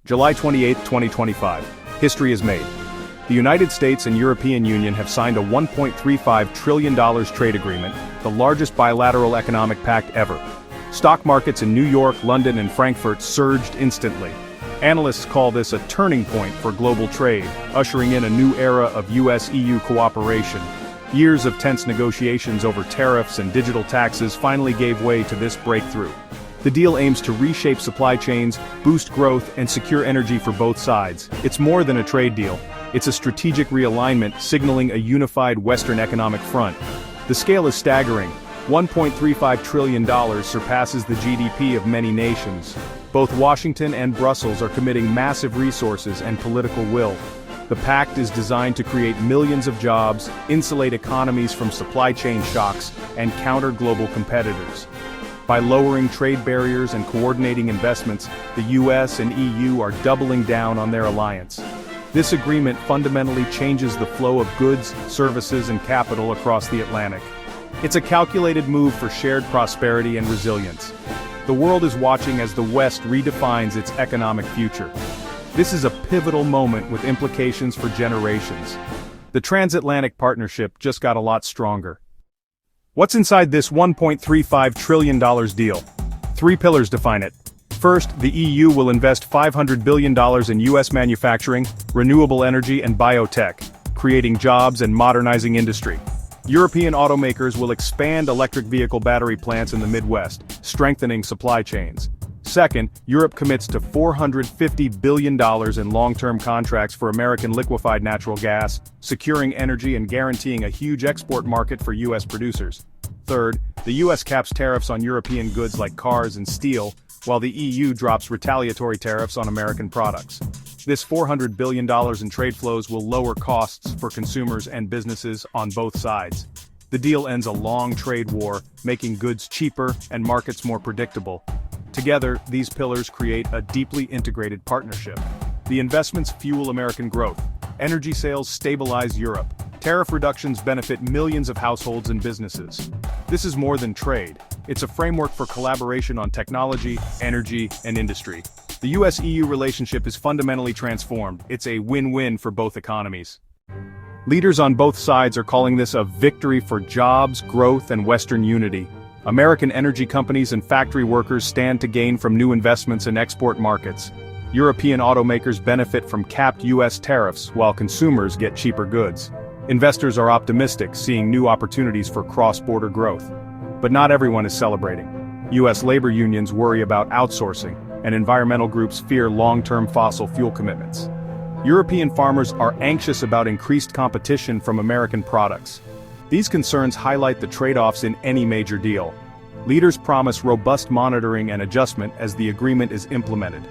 July 28, 2025. History is made. The United States and European Union have signed a $1.35 trillion trade agreement, the largest bilateral economic pact ever. Stock markets in New York, London, and Frankfurt surged instantly. Analysts call this a turning point for global trade, ushering in a new era of US-EU cooperation. Years of tense negotiations over tariffs and digital taxes finally gave way to this breakthrough. The deal aims to reshape supply chains, boost growth, and secure energy for both sides. It's more than a trade deal. It's a strategic realignment signaling a unified Western economic front. The scale is staggering. $1.35 trillion surpasses the GDP of many nations. Both Washington and Brussels are committing massive resources and political will. The pact is designed to create millions of jobs, insulate economies from supply chain shocks, and counter global competitors. By lowering trade barriers and coordinating investments, the US and EU are doubling down on their alliance. This agreement fundamentally changes the flow of goods, services, and capital across the Atlantic. It's a calculated move for shared prosperity and resilience. The world is watching as the West redefines its economic future. This is a pivotal moment with implications for generations. The transatlantic partnership just got a lot stronger. What's inside this $1.35 trillion deal? Three pillars define it. First, the EU will invest $500 billion in US manufacturing, renewable energy, and biotech, creating jobs and modernizing industry. European automakers will expand electric vehicle battery plants in the Midwest, strengthening supply chains. Second, Europe commits to $450 billion in long-term contracts for American liquefied natural gas, securing energy and guaranteeing a huge export market for US producers. Third, the US caps tariffs on European goods like cars and steel, while the EU drops retaliatory tariffs on American products. This $400 billion in trade flows will lower costs for consumers and businesses on both sides. The deal ends a long trade war, making goods cheaper and markets more predictable. Together, these pillars create a deeply integrated partnership. The investments fuel American growth. Energy sales stabilize Europe. Tariff reductions benefit millions of households and businesses. This is more than trade. It's a framework for collaboration on technology, energy, and industry. The US-EU relationship is fundamentally transformed. It's a win-win for both economies. Leaders on both sides are calling this a victory for jobs, growth, and Western unity. American energy companies and factory workers stand to gain from new investments in export markets. European automakers benefit from capped US tariffs, while consumers get cheaper goods. Investors are optimistic, seeing new opportunities for cross-border growth. But not everyone is celebrating. US labor unions worry about outsourcing, and environmental groups fear long-term fossil fuel commitments. European farmers are anxious about increased competition from American products. These concerns highlight the trade-offs in any major deal. Leaders promise robust monitoring and adjustment as the agreement is implemented.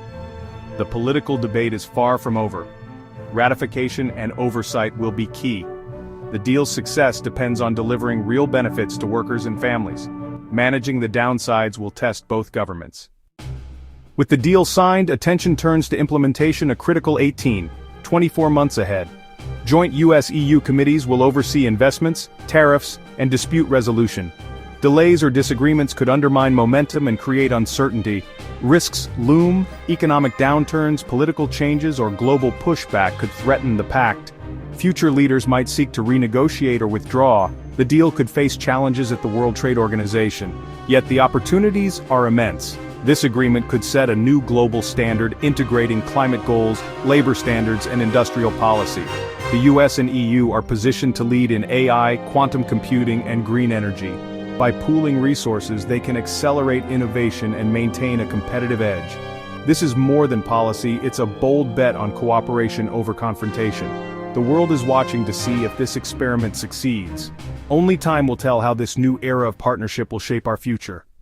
The political debate is far from over. Ratification and oversight will be key. The deal's success depends on delivering real benefits to workers and families. Managing the downsides will test both governments. With the deal signed, attention turns to implementation, a critical 24 months ahead. Joint US-EU committees will oversee investments, tariffs, and dispute resolution. Delays or disagreements could undermine momentum and create uncertainty. Risks loom. Economic downturns, political changes, or global pushback could threaten the pact. Future leaders might seek to renegotiate or withdraw. The deal could face challenges at the World Trade Organization. Yet the opportunities are immense. This agreement could set a new global standard, integrating climate goals, labor standards, and industrial policy. The US and EU are positioned to lead in AI, quantum computing, and green energy. By pooling resources, they can accelerate innovation and maintain a competitive edge. This is more than policy, it's a bold bet on cooperation over confrontation. The world is watching to see if this experiment succeeds. Only time will tell how this new era of partnership will shape our future.